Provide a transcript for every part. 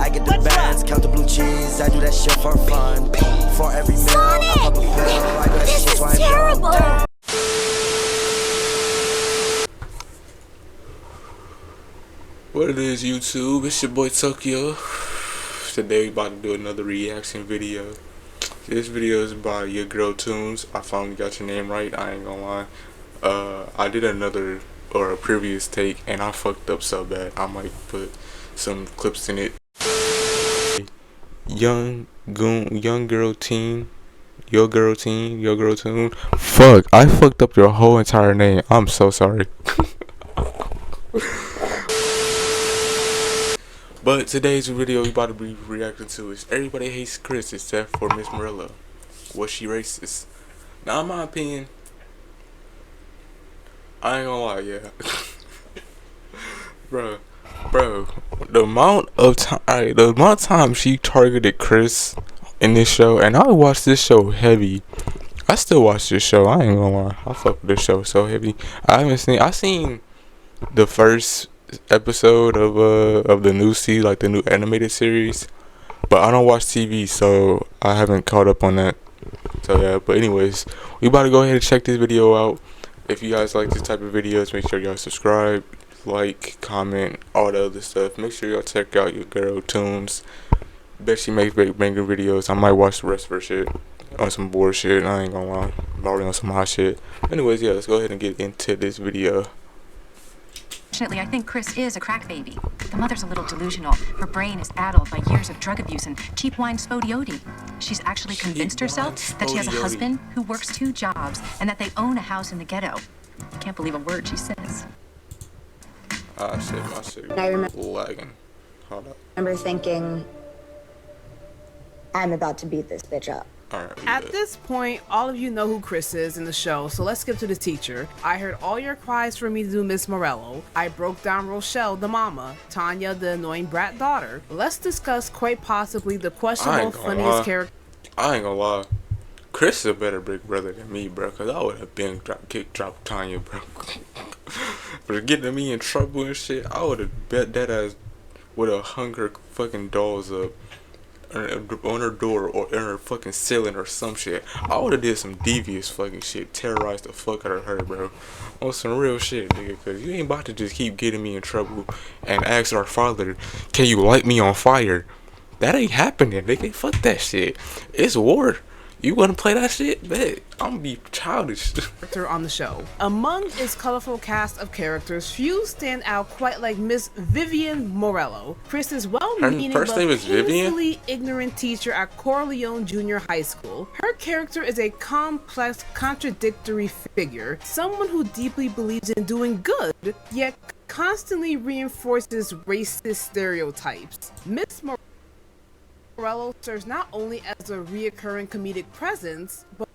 I get the bands, count the blue cheese, I do that shit for fun. For every meal, I pop a pill, I do that shit so I terrible. What it is, YouTube? It's your boy Tokyo. Today we about to do another reaction video. This video is by your girl Tunes. I finally got your name right, I ain't gonna lie. I did another or a previous take and I fucked up so bad I might put some clips in it. Young girl teen. Your girl tune. Fuck, I fucked up your whole entire name. I'm so sorry. But today's video we about to be reacting to is Everybody Hates Chris except for Ms.Morello. Was she racist? Now in my opinion, I ain't gonna lie, yeah. bro, the amount of time she targeted Chris in this show, and I watched this show heavy. I still watch this show, I ain't gonna lie. I fuck with this show so heavy. I seen the first episode of the new series, like the new animated series, but I don't watch TV, so I haven't caught up on that. So yeah, but anyways, we about to go ahead and check this video out. If you guys like this type of videos, make sure y'all subscribe, like, comment, all the other stuff. Make sure y'all check out your girl Tunes. Bet she makes banger videos. I might watch the rest of her shit on some bullshit. I ain't gonna lie, I'm already on some hot shit. Anyways, yeah, let's go ahead and get into this video. Fortunately, I think Chris is a crack baby. The mother's a little delusional. Her brain is addled by years of drug abuse and cheap wine spodioti. She's actually convinced herself that she has a husband who works 2 jobs and that they own a house in the ghetto. I can't believe a word she says. Ah, shit, my shit I remember lagging. Hold up. thinking, I'm about to beat this bitch up. Alright, At this point, all of you know who Chris is in the show, so let's skip to the teacher. I heard all your cries for me to do Ms.Morello. I broke down Rochelle, the mama, Tanya, the annoying brat daughter. Let's discuss quite possibly the questionable funniest character. I ain't gonna lie. Chris is a better big brother than me, bro, because I would have been dropped Tanya, bro. For getting me in trouble and shit, I would have bet that ass would have hung her fucking dolls up on her door or in her fucking ceiling or some shit. I would have did some devious fucking shit, terrorized the fuck out of her, bro, on some real shit, nigga, because you ain't about to just keep getting me in trouble and ask our father, can you light me on fire? That ain't happening, nigga. Fuck that shit. It's war. You wanna play that shit? Bet. I'm gonna be childish. On the show. Among its colorful cast of characters, few stand out quite like Miss Vivian Morello. Chris is well-meaning but painfully ignorant teacher at Corleone Junior High School. Her character is a complex, contradictory figure, someone who deeply believes in doing good, yet constantly reinforces racist stereotypes. Miss Morello serves not only as a reoccurring comedic presence, but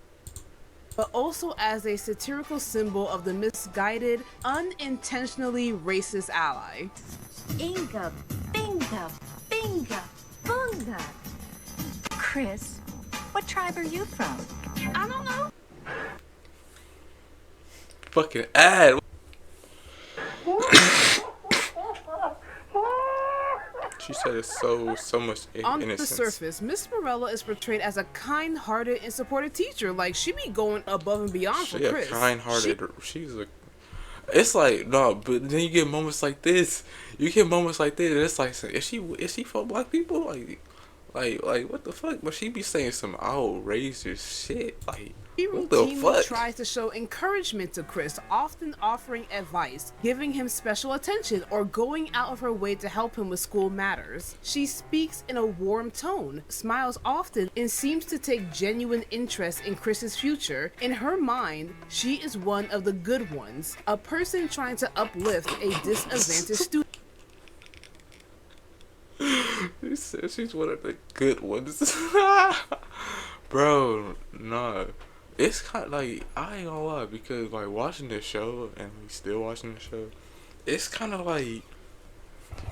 also as a satirical symbol of the misguided, unintentionally racist ally. Inga, binga, binga, bunga. Chris, what tribe are you from? I don't know. Fucking ad. She said it's so much innocence. On the surface, Miss Morello is portrayed as a kind-hearted and supportive teacher. Like, she be going above and beyond for Chris. Kind-hearted. She's a. It's like no, but then you get moments like this. You get moments like this. And it's like, is she for black people? Like what the fuck? But she be saying some outrageous shit. Like. She What the routinely fuck? tries to show encouragement to Chris, often offering advice, giving him special attention, or going out of her way to help him with school matters. She speaks in a warm tone, smiles often, and seems to take genuine interest in Chris's future. In her mind, she is one of the good ones, a person trying to uplift a disadvantaged student. She said she's one of the good ones. Bro, no. It's kind of like, I ain't gonna lie, because like watching this show and we still watching the show, it's kind of like,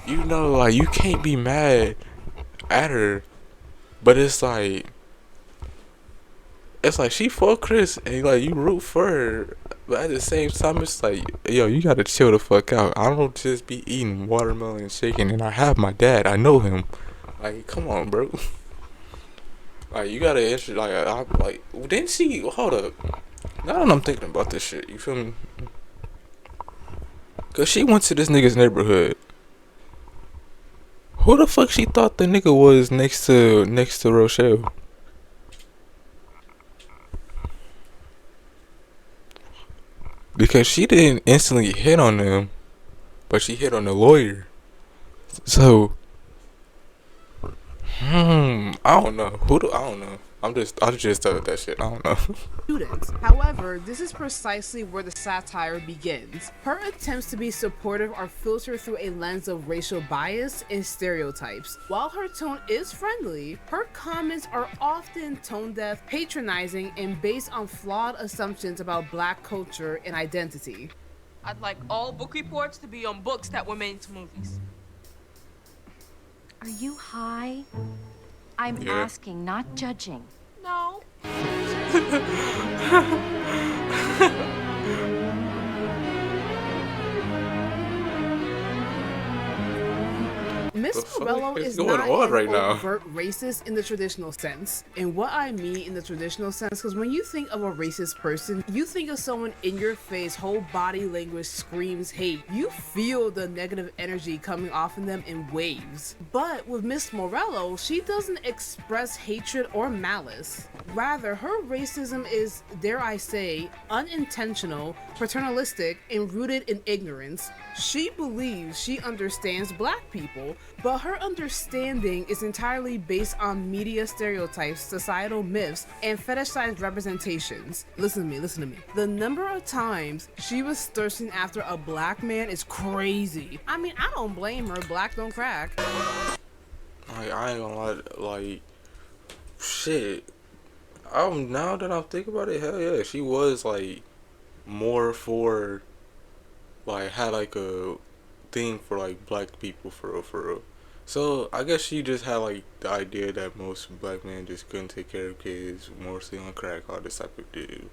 you know, like you can't be mad at her, but it's like she for Chris and like you root for her, but at the same time it's like, yo, you gotta chill the fuck out. I don't just be eating watermelon and chicken, and I have my dad, I know him. Like, come on, bro. Like, you gotta issue. Didn't she? Hold up. Now that I'm thinking about this shit, you feel me? Cause she went to this nigga's neighborhood. Who the fuck she thought the nigga was next to Rochelle? Because she didn't instantly hit on them, but she hit on the lawyer. So, I don't know. I don't know. I just started that shit. I don't know. Students. However, this is precisely where the satire begins. Her attempts to be supportive are filtered through a lens of racial bias and stereotypes. While her tone is friendly, her comments are often tone deaf, patronizing, and based on flawed assumptions about Black culture and identity. I'd like all book reports to be on books that were made into movies. Are you high? I'm asking, not judging. No. Ms.Morello is not an overt racist in the traditional sense. And what I mean in the traditional sense, because when you think of a racist person, you think of someone in your face, whole body language screams hate. You feel the negative energy coming off of them in waves. But with Ms.Morello, she doesn't express hatred or malice. Rather, her racism is, dare I say, unintentional, paternalistic, and rooted in ignorance. She believes she understands Black people, but her understanding is entirely based on media stereotypes, societal myths, and fetishized representations. Listen to me. The number of times she was thirsting after a Black man is crazy. I mean, I don't blame her. Black don't crack. I ain't gonna lie, like, shit. Now that I'm thinking about it, hell yeah, she was, like, more for, like, had, like, a thing for, like, Black people, for real. So, I guess she just had, like, the idea that most Black men just couldn't take care of kids, mostly on crack, all this type of deal.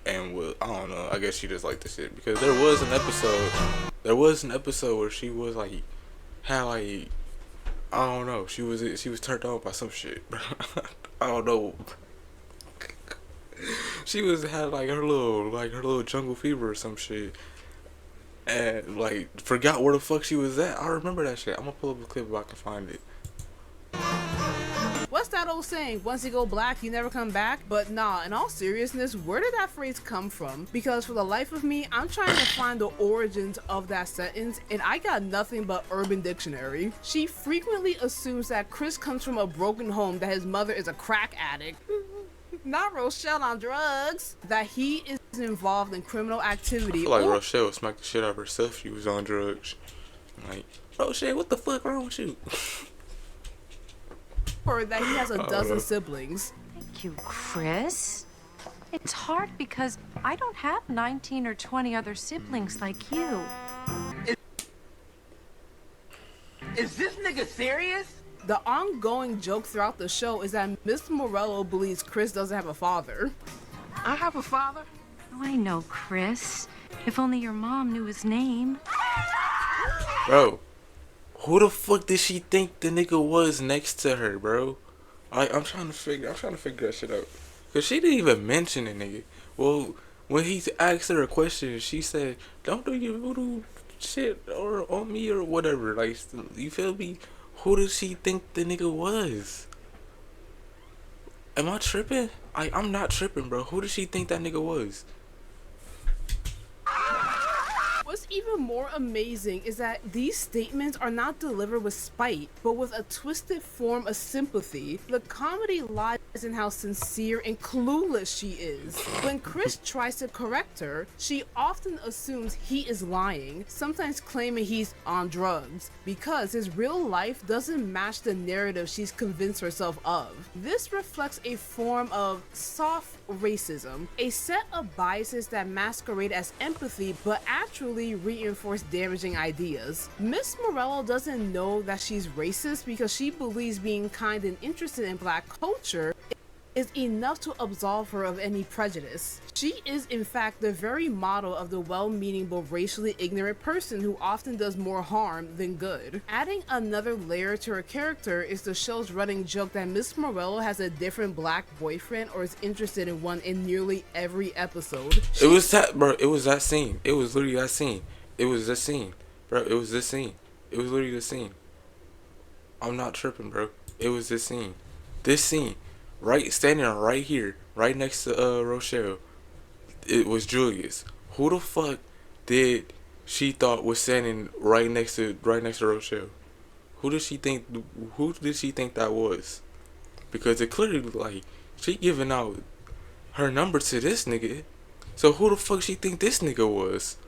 And, well, I don't know, I guess she just liked the shit, because there was an episode where she was, like, had, like, I don't know, she was turned on by some shit, bro. I don't know. She had like her little jungle fever or some shit, and like forgot where the fuck she was at. I remember that shit. I'm gonna pull up a clip if I can find it. What's that old saying? Once you go Black, you never come back? But nah, in all seriousness, where did that phrase come from? Because for the life of me, I'm trying to find the origins of that sentence, and I got nothing but Urban Dictionary. She frequently assumes that Chris comes from a broken home, that his mother is a crack addict. Not Rochelle on drugs. That he is involved in criminal activity. I feel like Rochelle smacked the shit out of herself. She was on drugs. Like, Rochelle, what the fuck wrong with you? Or that he has a dozen siblings. Thank you, Chris. It's hard because I don't have 19 or 20 other siblings like you. Is this nigga serious? The ongoing joke throughout the show is that Ms.Morello believes Chris doesn't have a father. I have a father. Oh, I know, Chris. If only your mom knew his name. Bro, who the fuck did she think the nigga was next to her, bro? I'm trying to figure that shit out. Cause she didn't even mention the nigga. Well, when he asked her a question, she said, "Don't do your voodoo shit or on me or whatever." Like, you feel me? Who did she think the nigga was? Am I tripping? I'm not tripping, bro. Who did she think that nigga was? What's even more amazing is that these statements are not delivered with spite, but with a twisted form of sympathy. The comedy lies in how sincere and clueless she is. When Chris tries to correct her, she often assumes he is lying, sometimes claiming he's on drugs, because his real life doesn't match the narrative she's convinced herself of. This reflects a form of soft racism, a set of biases that masquerade as empathy but actually reinforce damaging ideas. Ms.Morello doesn't know that she's racist because she believes being kind and interested in Black culture is enough to absolve her of any prejudice. She is in fact the very model of the well-meaning but racially ignorant person who often does more harm than good. Adding another layer to her character is the show's running joke that Miss Morello has a different black boyfriend or is interested in one in nearly every episode. It was that, bro. It was that scene. It was literally that scene. It was this scene, bro. It was this scene. It was literally this scene. I'm not tripping, bro. It was this scene. This scene. Right, standing right here, right next to Rochelle. It was Julius. Who the fuck did she thought was standing right next to Rochelle? Who did she think that was? Because it clearly like she giving out her number to this nigga. So who the fuck she think this nigga was?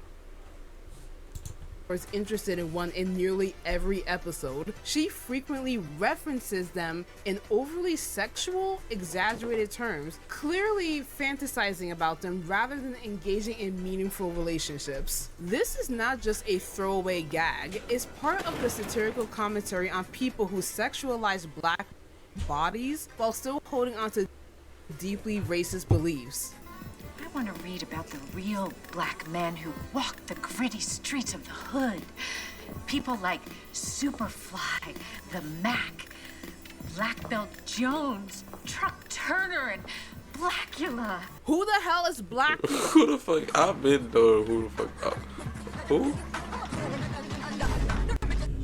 Or is interested in one in nearly every episode. She frequently references them in overly sexual, exaggerated terms, clearly fantasizing about them rather than engaging in meaningful relationships. This is not just a throwaway gag, it's part of the satirical commentary on people who sexualize black bodies while still holding on to deeply racist beliefs. I want to read about the real black men who walked the gritty streets of the hood. People like Superfly, the Mac, Black Belt Jones, Truck Turner, and Blackula. Who the hell is Blackula? Who the fuck? I've been knowing who the fuck. Who?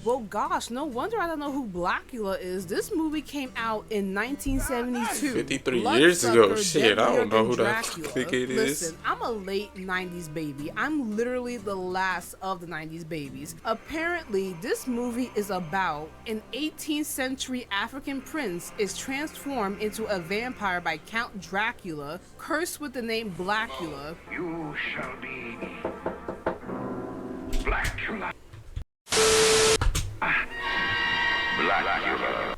Well, gosh, no wonder I don't know who Blackula is. This movie came out in 1972. 53 years ago. Shit, I don't know who that fuck it is. Listen, I'm a late 90s baby. I'm literally the last of the 90s babies. Apparently, this movie is about an 18th century African prince is transformed into a vampire by Count Dracula, cursed with the name Blackula. You shall be Blackula.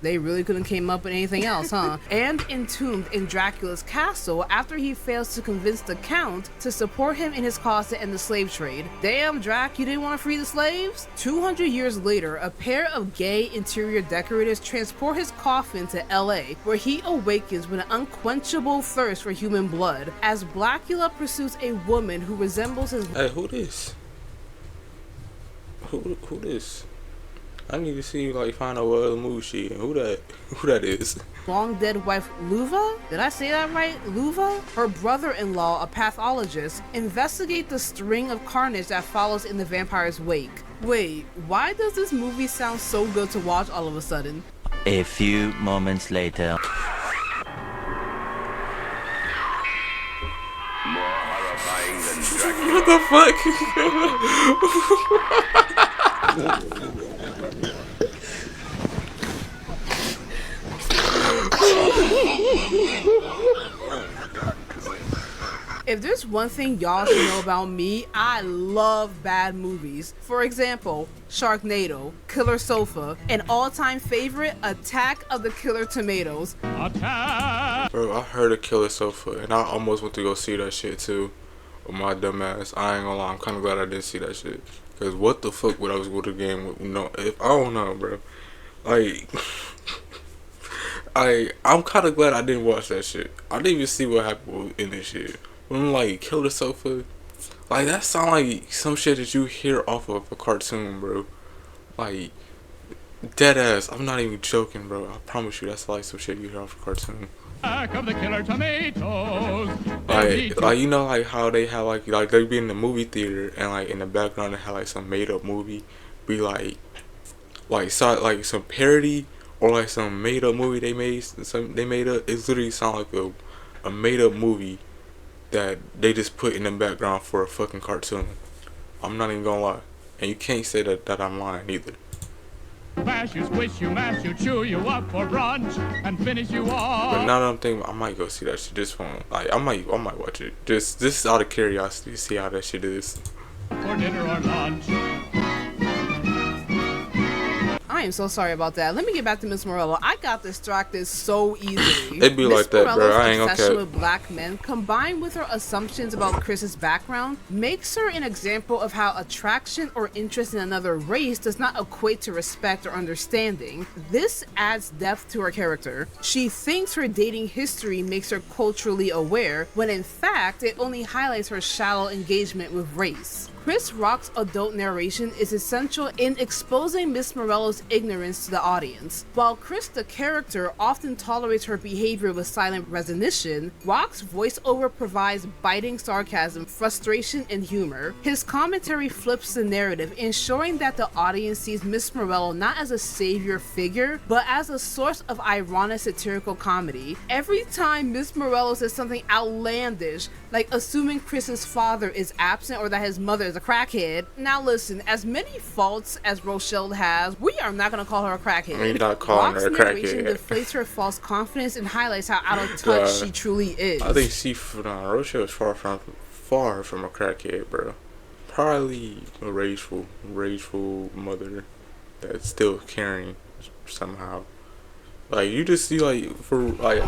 They really couldn't came up with anything else, huh? And entombed in Dracula's castle after he fails to convince the Count to support him in his cause to end the slave trade. Damn, Drac, you didn't want to free the slaves? 200 years later, a pair of gay interior decorators transport his coffin to LA, where he awakens with an unquenchable thirst for human blood, as Blackula pursues a woman who resembles his— Hey, who this? Who this? I need to see like find out what other movie she in. Who that is? long dead wife Luva? Did I say that right? Luva? Her brother-in-law, a pathologist, investigate the string of carnage that follows in the vampire's wake. Wait, why does this movie sound so good to watch all of a sudden? A few moments later. More horrifying than Dracula. What the fuck? If there's one thing y'all should know about me, I love bad movies. For example, Sharknado, Killer Sofa, and all-time favorite, Attack of the Killer Tomatoes. Bro, I heard of Killer Sofa, and I almost went to go see that shit too. With my dumb ass. I ain't gonna lie, I'm kind of glad I didn't see that shit. Cause what the fuck would I was going to game with? No, if I don't know, bro. Like, I'm kind of glad I didn't watch that shit. I didn't even see what happened in this shit. When I'm like, Killer Sofa, like that sound like some shit that you hear off of a cartoon, bro. Like, dead ass. I'm not even joking, bro. I promise you, that's like some shit you hear off a cartoon. Of the Killer Tomatoes. Like you know, like how they have like they be in the movie theater and like in the background they have like some made up movie, be like some parody or like some made up movie they made up. It literally sound like a made up movie that they just put in the background for a fucking cartoon. I'm not even gonna lie, and you can't say that I'm lying either. Bash you, squish you, mash you, chew you up for brunch, and finish you off. But now that I'm thinking, I might go see that shit. Just for like, I might watch it. Just out of curiosity, to see how that shit is. For dinner or lunch. I am so sorry about that. Let me get back to Ms. Morello. I got distracted so easily. It be like that, bro. I ain't gonna obsession cap. with black men, combined with her assumptions about Chris's background, makes her an example of how attraction or interest in another race does not equate to respect or understanding. This adds depth to her character. She thinks her dating history makes her culturally aware, when in fact it only highlights her shallow engagement with race. Chris Rock's adult narration is essential in exposing Ms. Morello's ignorance to the audience. While Chris the character often tolerates her behavior with silent resignation, Rock's voiceover provides biting sarcasm, frustration, and humor. His commentary flips the narrative, ensuring that the audience sees Ms. Morello not as a savior figure, but as a source of ironic satirical comedy. Every time Ms. Morello says something outlandish, like assuming Chris's father is absent or that his mother is a crackhead. Now listen, as many faults as Rochelle has, we are not going to call her a crackhead. We're not calling her a narration crackhead. deflates her false confidence and highlights how out of touch she truly is. I think Rochelle is far from a crackhead, bro. Probably a rageful mother that's still caring somehow. Like, you just see, like,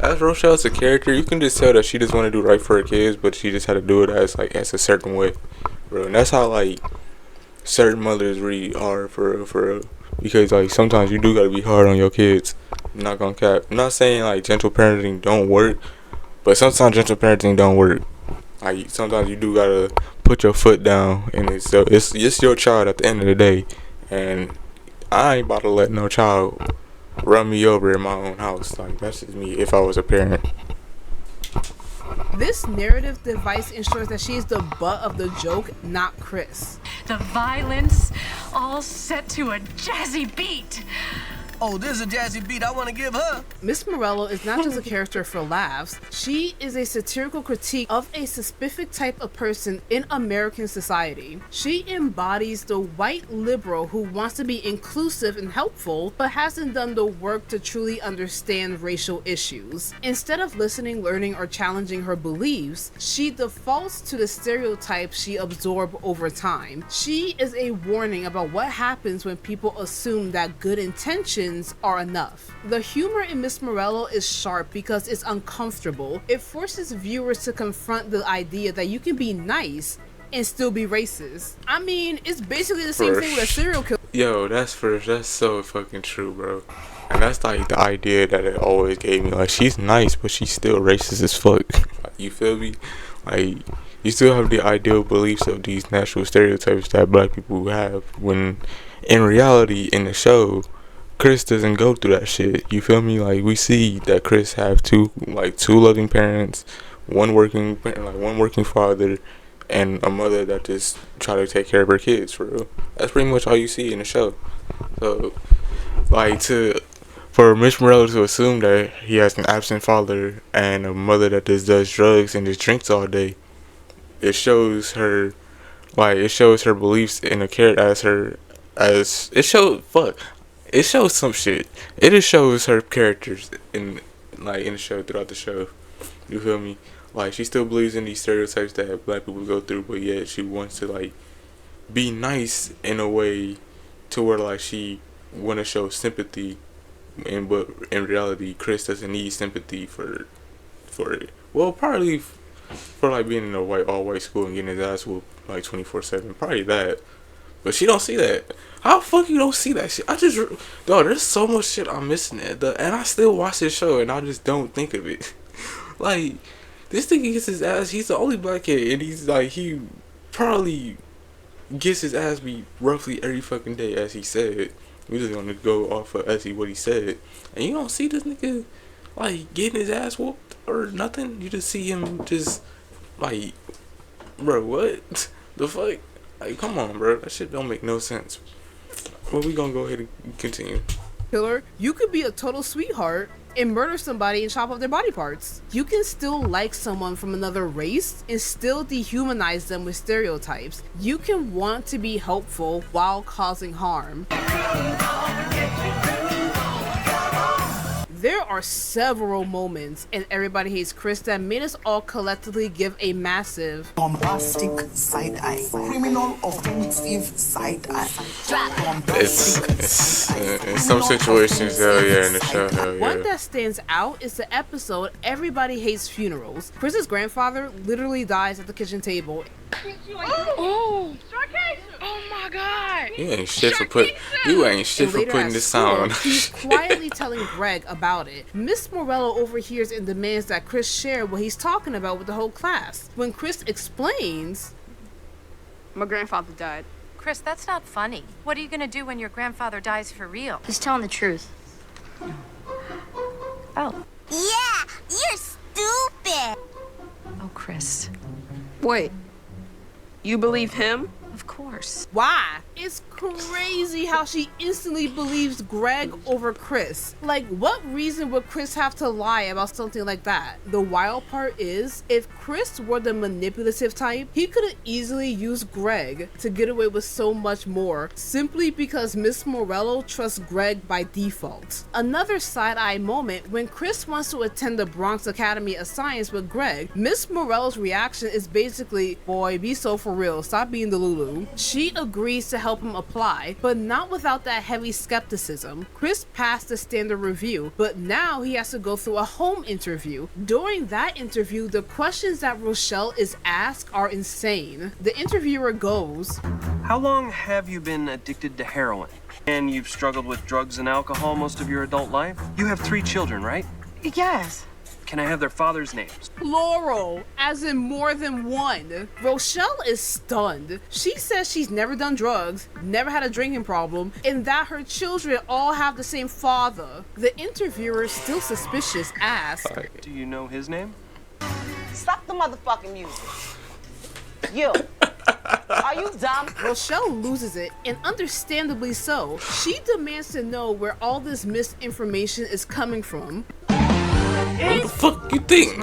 as Rochelle's a character, you can just tell that she just want to do right for her kids, but she just had to do it as a certain way, bro. And that's how, like, certain mothers really are for real. Because, like, sometimes you do gotta be hard on your kids. I'm not gonna cap. I'm not saying, like, gentle parenting don't work, but sometimes gentle parenting don't work. Like, sometimes you do gotta put your foot down, and it's your child at the end of the day. And I ain't about to let no child run me over in my own house. Like, that's just me if I was a parent. This narrative device ensures that she is the butt of the joke, not Chris. The violence, all set to a jazzy beat. Oh, this is a jazzy beat I want to give her. Ms. Morello is not just a character for laughs. She is a satirical critique of a specific type of person in American society. She embodies the white liberal who wants to be inclusive and helpful, but hasn't done the work to truly understand racial issues. Instead of listening, learning, or challenging her beliefs, she defaults to the stereotypes she absorbed over time. She is a warning about what happens when people assume that good intentions are enough. The humor in Ms. Morello is sharp because it's uncomfortable. It forces viewers to confront the idea that you can be nice and still be racist. I mean, it's basically the same thing with a serial killer. Yo, that's so fucking true, bro. And that's like the idea that it always gave me. Like, she's nice, but she's still racist as fuck. You feel me? Like, you still have the ideal beliefs of these natural stereotypes that black people have, when in reality, in the show, Chris doesn't go through that shit. You feel me? Like, we see that Chris have two loving parents, one working father, and a mother that just try to take care of her kids, for real. That's pretty much all you see in the show. So, like, for Ms. Morello to assume that he has an absent father and a mother that just does drugs and just drinks all day, it shows her beliefs in a character it shows some shit. It just shows her characters in the show, throughout the show. You feel me? Like, she still believes in these stereotypes that black people go through, but yet she wants to, like, be nice in a way to where, like, she want to show sympathy, but in reality, Chris doesn't need sympathy for it. Well, probably for, like, being in a all white school and getting his ass whooped like 24/7. Probably that. But she don't see that. How the fuck you don't see that shit? There's so much shit I'm missing and I still watch this show and I just don't think of it. Like, this nigga gets his ass, he's the only black kid, and he's like, he probably gets his ass beat roughly every fucking day, as he said. We just gonna go off of what he said. And you don't see this nigga, like, getting his ass whooped or nothing. You just see him just, like, bro, what the fuck? Like, come on, bro. That shit don't make no sense. Well, we gonna go ahead and continue. Killer, you could be a total sweetheart and murder somebody and chop up their body parts. You can still like someone from another race and still dehumanize them with stereotypes. You can want to be helpful while causing harm. There are several moments in Everybody Hates Chris that made us all collectively give a massive bombastic side eye, criminal offensive side eye. It's in some situations, hell yeah, in the show, hell yeah. One that stands out is the episode Everybody Hates Funerals. Chris's grandfather literally dies at the kitchen table. Oh my god! You ain't shit for putting this on. He's quietly telling Greg about it. Ms.Morello overhears and demands that Chris share what he's talking about with the whole class. When Chris explains, My grandfather died. Chris, that's not funny. What are you gonna do when your grandfather dies for real? He's telling the truth. Oh. Yeah, you're stupid. Oh, Chris. Wait, you believe him? Of course. why? It's crazy how she instantly believes Greg over Chris. Like, what reason would Chris have to lie about something like that? The wild part is, if Chris were the manipulative type, he could have easily used Greg to get away with so much more, simply because Ms.Morello trusts Greg by default. Another side-eye moment, when Chris wants to attend the Bronx Academy of Science with Greg, Ms.Morello's reaction is basically, boy, be so for real, stop being the Lulu. She agrees to help him apply, but not without that heavy skepticism. Chris passed the standard review, but now he has to go through a home interview. During that interview, the questions that Rochelle is asked are insane. The interviewer goes, "How long have you been addicted to heroin? And you've struggled with drugs and alcohol most of your adult life? You have 3 children, right?" Yes. "Can I have their fathers' names?" Plural, as in more than one. Rochelle is stunned. She says she's never done drugs, never had a drinking problem, and that her children all have the same father. The interviewer, still suspicious, asks, "Do you know his name?" Stop the motherfucking music. You. Are you dumb? Rochelle loses it, and understandably so. She demands to know where all this misinformation is coming from. What the fuck you think?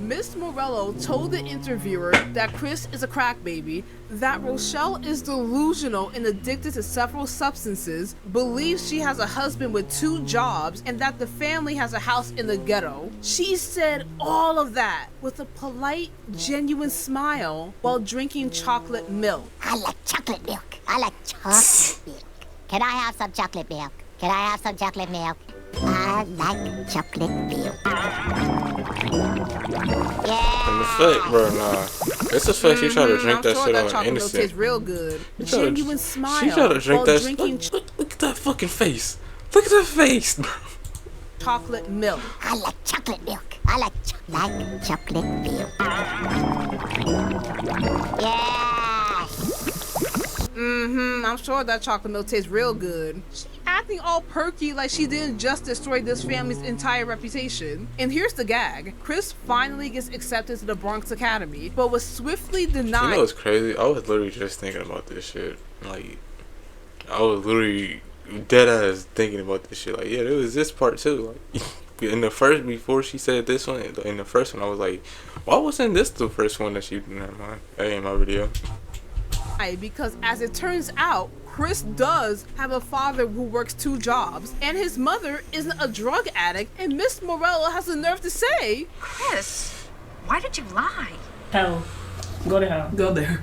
Ms.Morello told the interviewer that Chris is a crack baby, that Rochelle is delusional and addicted to several substances, believes she has a husband with 2 jobs, and that the family has a house in the ghetto. She said all of that with a polite, genuine smile while drinking chocolate milk. I like chocolate milk. I like chocolate milk. Can I have some chocolate milk? Can I have some chocolate milk? I like chocolate milk. Yeah. And the fact, bro, nah. It's the fact she tried to drink that shit on innocent. Tastes real good. Genuine smile. She tried to drink that shit. Look at that fucking face. Look at that face, bro. Chocolate milk. I like chocolate milk. I like chocolate milk. Yeah. I'm sure that chocolate milk tastes real good. She acting all perky like she didn't just destroy this family's entire reputation. And here's the gag. Chris finally gets accepted to the Bronx Academy, but was swiftly denied. You know what's crazy? I was literally just thinking about this shit. Like, I was literally dead ass thinking about this shit. Like, yeah, there was this part too. Like, in the first, before she said this one, in the first one, I was like, why wasn't this the first one that she, never mind. That ain't my video. Because as it turns out, Chris does have a father who works 2 jobs, and his mother isn't a drug addict, and Ms.Morello has the nerve to say, Chris, why did you lie? Hell. Go to hell. Go there.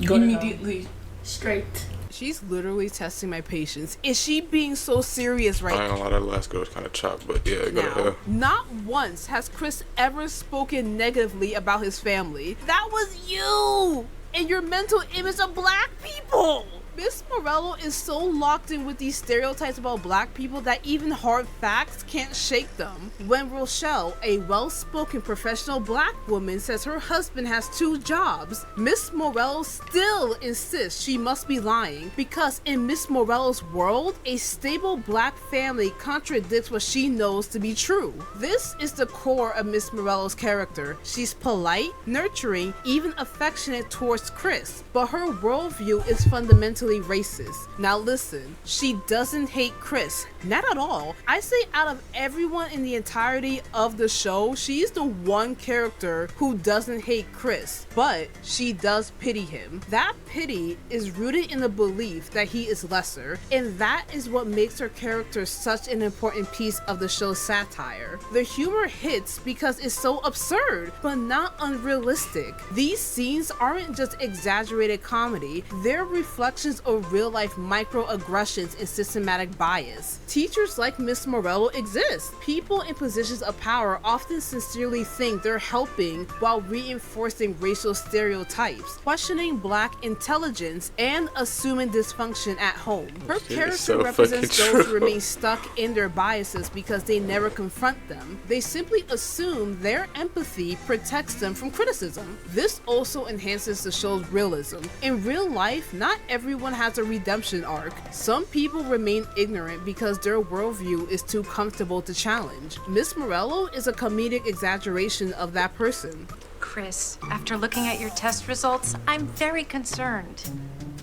Go immediately. Straight. She's literally testing my patience. Is she being so serious right now? I ain't gonna lie, that last girl was kind of chopped, but yeah, go to hell. Not once has Chris ever spoken negatively about his family. That was you! And your mental image of black people. Ms.Morello is so locked in with these stereotypes about black people that even hard facts can't shake them. When Rochelle, a well-spoken professional black woman, says her husband has 2 jobs, Ms.Morello still insists she must be lying, because in Ms.Morello's world, a stable black family contradicts what she knows to be true. This is the core of Ms.Morello's character. She's polite, nurturing, even affectionate towards Chris, but her worldview is fundamentally fundamentally racist. Now listen, she doesn't hate Chris, not at all. I say out of everyone in the entirety of the show, she's the one character who doesn't hate Chris, but she does pity him. That pity is rooted in the belief that he is lesser, and that is what makes her character such an important piece of the show's satire. The humor hits because it's so absurd, but not unrealistic. These scenes aren't just exaggerated comedy, they're reflections of real-life microaggressions and systematic bias. Teachers like Ms.Morello exist. People in positions of power often sincerely think they're helping while reinforcing racial stereotypes, questioning black intelligence, and assuming dysfunction at home. Her character represents those who remain stuck in their biases because they never confront them. They simply assume their empathy protects them from criticism. This also enhances the show's realism. In real life, not everyone has a redemption arc. Some people remain ignorant because their worldview is too comfortable to challenge. Ms.Morello is a comedic exaggeration of that person. Chris, after looking at your test results, I'm very concerned.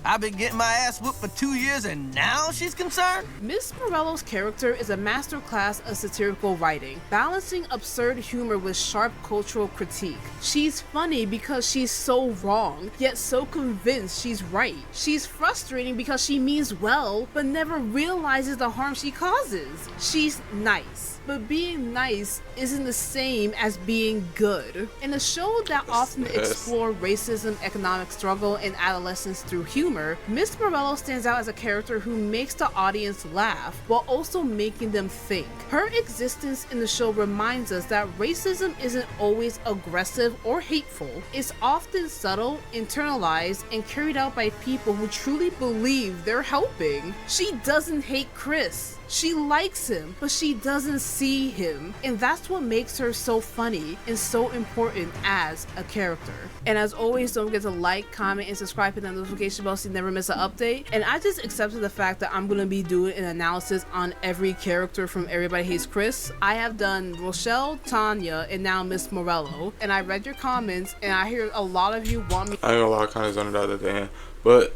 I've been getting my ass whooped for 2 years and now she's concerned? Ms.Morello's character is a masterclass of satirical writing, balancing absurd humor with sharp cultural critique. She's funny because she's so wrong, yet so convinced she's right. She's frustrating because she means well, but never realizes the harm she causes. She's nice, but being nice isn't the same as being good. In a show that often explores racism, economic struggle, and adolescence through humor, Ms.Morello stands out as a character who makes the audience laugh while also making them think. Her existence in the show reminds us that racism isn't always aggressive or hateful. It's often subtle, internalized, and carried out by people who truly believe they're helping. She doesn't hate Chris. She likes him, but she doesn't see him. And that's what makes her so funny and so important as a character. And as always, don't forget to like, comment, and subscribe, hit the notification bell so you never miss an update. And I just accepted the fact that I'm going to be doing an analysis on every character from Everybody Hates Chris. I have done Rochelle, Tanya, and now Ms.Morello. And I read your comments, and I hear a lot of you want me. I ain't gonna lie, I kind of zoned out at the end. But,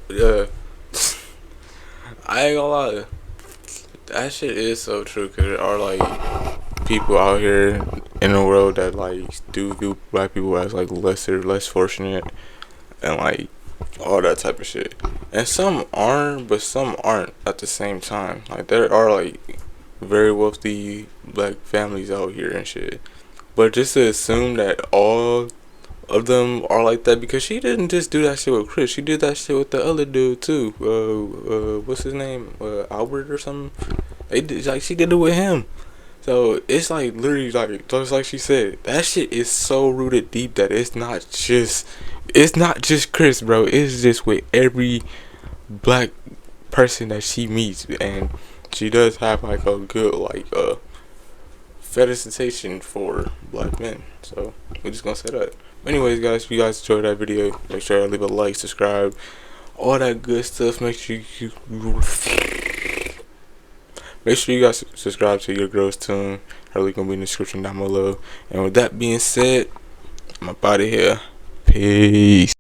I ain't gonna lie. That shit is so true, because there are like people out here in the world that like do view black people as like lesser, less fortunate, and like all that type of shit. And some aren't, but some aren't at the same time. Like there are like very wealthy black families out here and shit. But just to assume that all of them are like that, because she didn't just do that shit with Chris, she did that shit with the other dude too. What's his name? Albert or something. They did, like, she did it with him. So it's like literally like just like she said, that shit is so rooted deep that it's not just Chris, bro. It's just with every black person that she meets, and she does have like a good like fetishization for black men. So we're just gonna say that. Anyways, guys, if you guys enjoyed that video, make sure to leave a like, subscribe, all that good stuff. Make sure you guys subscribe to Your Girl's Tune. Her link will be in the description down below. And with that being said, I'm up out of here. Peace.